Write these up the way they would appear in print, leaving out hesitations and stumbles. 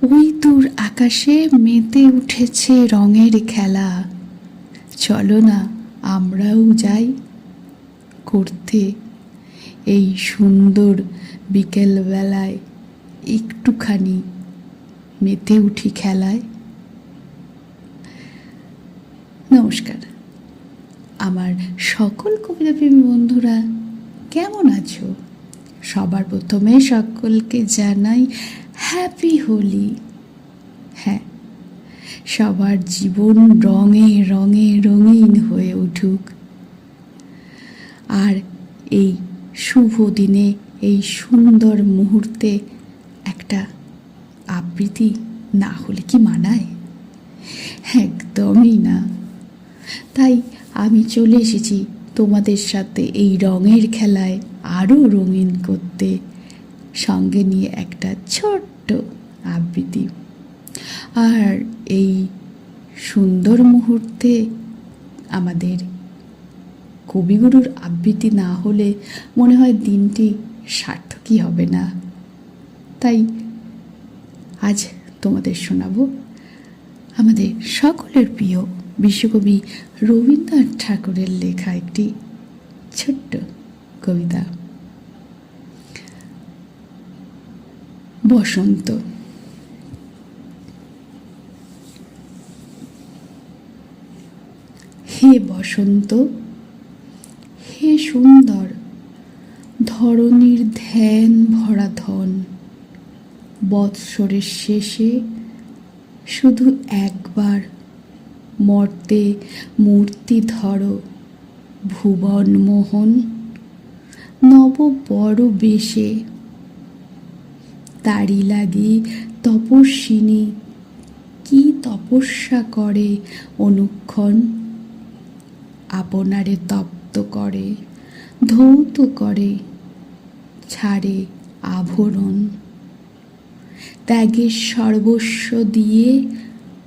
ওই দূর আকাশে মেতে উঠেছে রঙের খেলা। চলো না আমরাও যাই করতে এই সুন্দর বিকেলবেলায় একটুখানি মেতে উঠি খেলায়। নমস্কার আমার সকল কবিতাপ্রেমী বন্ধুরা, কেমন আছো? সবার প্রথমে সকলকে জানাই হ্যাপি হোলি। হ্যাঁ, সবার জীবন রঙে রঙে রঙিন হয়ে উঠুক। আর এই শুভ দিনে, এই সুন্দর মুহূর্তে একটা আবৃত্তি না হলে কি মানায়? একদমই না। তাই আমি চলে এসেছি তোমাদের সাথে এই রঙের খেলায় আরও রঙিন করতে, সঙ্গে নিয়ে একটা ছোট্ট আবৃত্তি। আর এই সুন্দর মুহূর্তে আমাদের কবিগুরুর আবৃত্তি না হলে মনে হয় দিনটি সার্থকই হবে না। তাই আজ তোমাদের শোনাবো আমাদের সকলের প্রিয় বিশ্বকবি রবীন্দ্রনাথ ঠাকুরের লেখা একটি ছোট্ট কবিতা, বসন্ত। হে বসন্ত, হে সুন্দর ধরণীর ধ্যান ভরা ধন, বৎসরের শেষে শুধু একবার মর্তে মূর্তি ধরো ভুবন মোহন, নব বড় বেশে তারি লাগি তপস্বিনী কি তপস্যা করে অনুক্ষণ, আপনারে তপ্ত করে ধৌত করে ছাড়ে আভরণ, ত্যাগের সর্বস্ব দিয়ে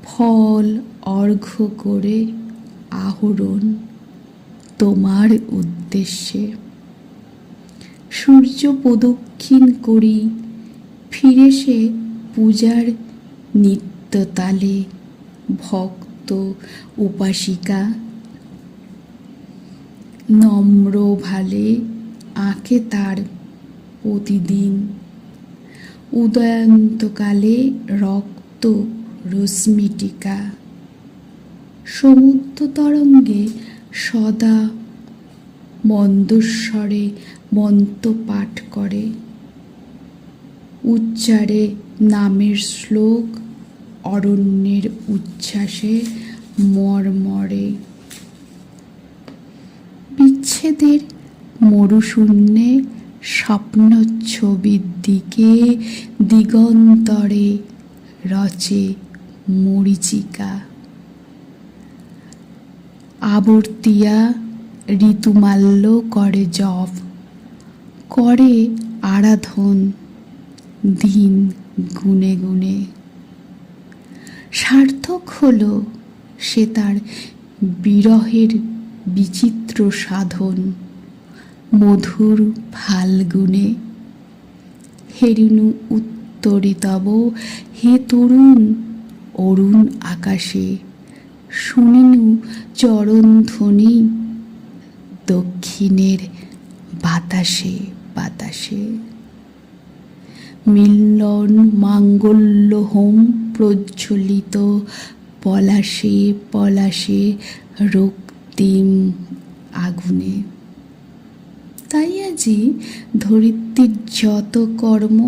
ফল অর্ঘ্য করে আহরণ তোমার উদ্দেশ্যে। সূর্য প্রদক্ষিণ করি ফিরে সে পূজার নিত্য তালে, ভক্ত উপাসিকা নম্র ভালে আঁকে তার প্রতিদিন, উদয়ান্তকালে রক্ত রশ্মিটিকা, সমুদ্র তরঙ্গে সদা মন্দস্বরে মন্ত্র পাঠ করে, উচ্চারে নামের শ্লোক অরণ্যের উচ্ছ্বাসে মর্মরে, বিচ্ছেদের মরুশূন্যে স্বপ্ন ছবির দিকে দিগন্তরে রচে মরীচিকা, আবর্তিয়া ঋতুমাল্য করে জপ করে আরাধন দিন গুনে গুনে, সার্থক হলো সে তার বিরহের বিচিত্র সাধন মধুর ফাল্গুনে। হেরিনু উত্তরিতব হে তরুণ অরুণ আকাশে, শুনিনু চরণধ্বনি দক্ষিণের বাতাসে বাতাসে, মিলন মাঙ্গল্য হোম প্রজ্বলিত পলাশে পলাশে রক্তিম আগুনে। তাই আজি ধরিত্রীর যত কর্ম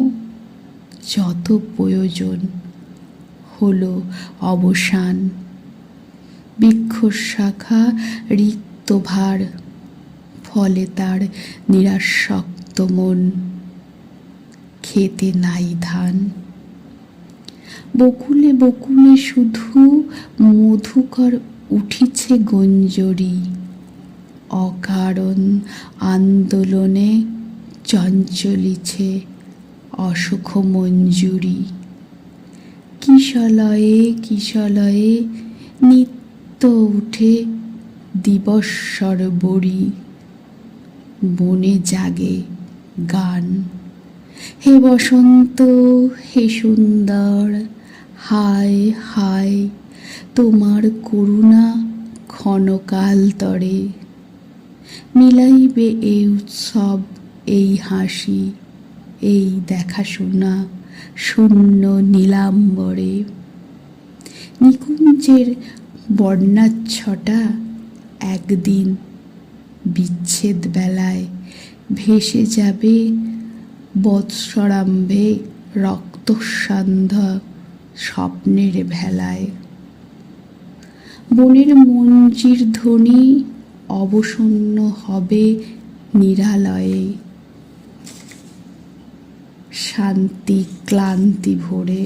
যত প্রয়োজন হলো অবসান, বৃক্ষ শাখা রিক্ত ভার ফলে তার নিরাসক্ত মন, খেতে নাই ধান। বকুলে বকুলে শুধু মধুকর উঠিছে গঞ্জরি, অকারণ আন্দোলনে চঞ্চলিছে অসুখ মঞ্জুরি। কিশলয়ে কিশলয়ে নিত্য উঠে দিবস্বর বড়ি, বনে জাগে গান হে বসন্ত, হে সুন্দর, হায় হায় তোমার করুণা ক্ষণকাল তরে। মিলাইবে এই উৎসব, এই হাসি, এই দেখাশোনা শূন্য নীলাম্বরে। নিকুঞ্জের বর্ণাচ্ছটা একদিন বিচ্ছেদ বেলায় ভেসে যাবে বৎসরাম্ভে রক্তসান্ধ্য স্বপ্নের ভেলায়। বনের মঞ্জির ধ্বনি অবসন্ন হবে নিরালয়ে, শান্তি ক্লান্তি ভরে।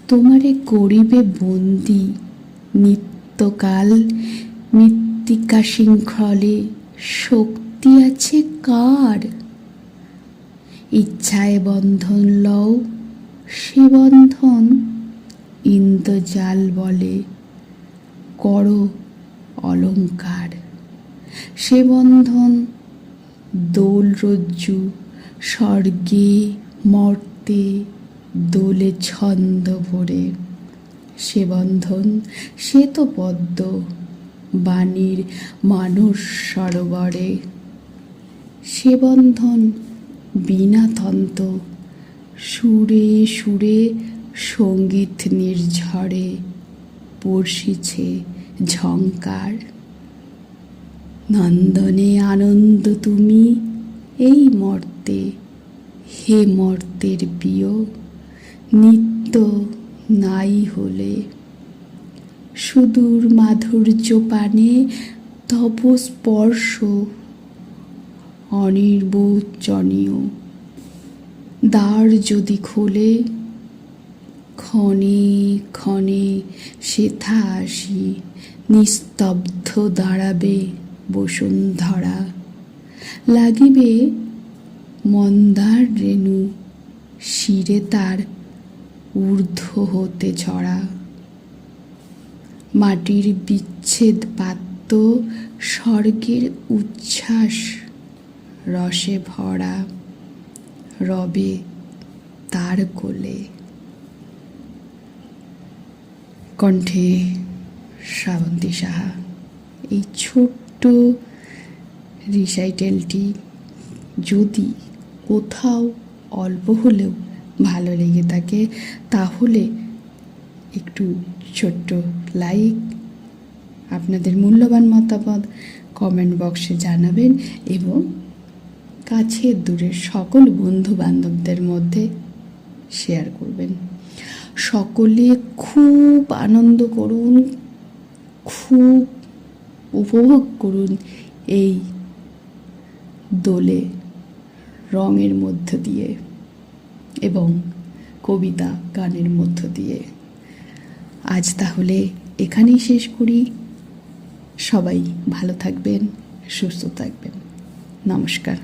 তোমারে করিবে বন্দি নিত্যকাল মৃত্তিকা শৃঙ্খলে, শক্তি আছে কার? ইচ্ছায় বন্ধন লও, সে বন্ধন ইন্দ্রজাল বলে, করো অলঙ্কার। সে বন্ধন দোল রজ্জু, স্বর্গে মর্তে দোলে ছন্দ ভরে। সে বন্ধন সে তো পদ্ম বাণীর মানস সরোবরে। সে বন্ধন বীণাতন্ত সুরে সুরে সঙ্গীত নির্ঝরে বর্ষিছে ঝঙ্কার। নন্দনে আনন্দ তুমি এই মর্তে, হে মর্তের বিয়োগ নিত্য নাই হলে। সুদূর মাধুর্য পানে তব স্পর্শ অনির্বচনীয়। দ্বার যদি খোলে ক্ষণে ক্ষণে সেথা আসি, নিস্তব্ধ দাঁড়াবে বসুন্ধরা। লাগিবে মন্দার রেণু শিরে তার ঊর্ধ্ব হতে ঝরা। মাটির বিচ্ছেদ পাত্র স্বর্গের উচ্ছ্বাস রসে ভরা, রবে তার কোলে। কণ্ঠে শ্রাবন্তী সাহা। এই ছোট্ট রিসাইটেলটি যদি কোথাও অল্প হলেও ভালো লেগে থাকে তাহলে একটু ছোট্ট লাইক, আপনাদের মূল্যবান মতামত কমেন্ট বক্সে জানাবেন এবং কাছের দূরের সকল বন্ধু বান্ধবদের মধ্যে শেয়ার করবেন। সকলে খুব আনন্দ করুন, খুব উপভোগ করুন এই দোলে রঙের মধ্য দিয়ে এবং কবিতা গানের মধ্য দিয়ে। আজ তাহলে এখানেই শেষ করি। সবাই ভালো থাকবেন, সুস্থ থাকবেন। নমস্কার।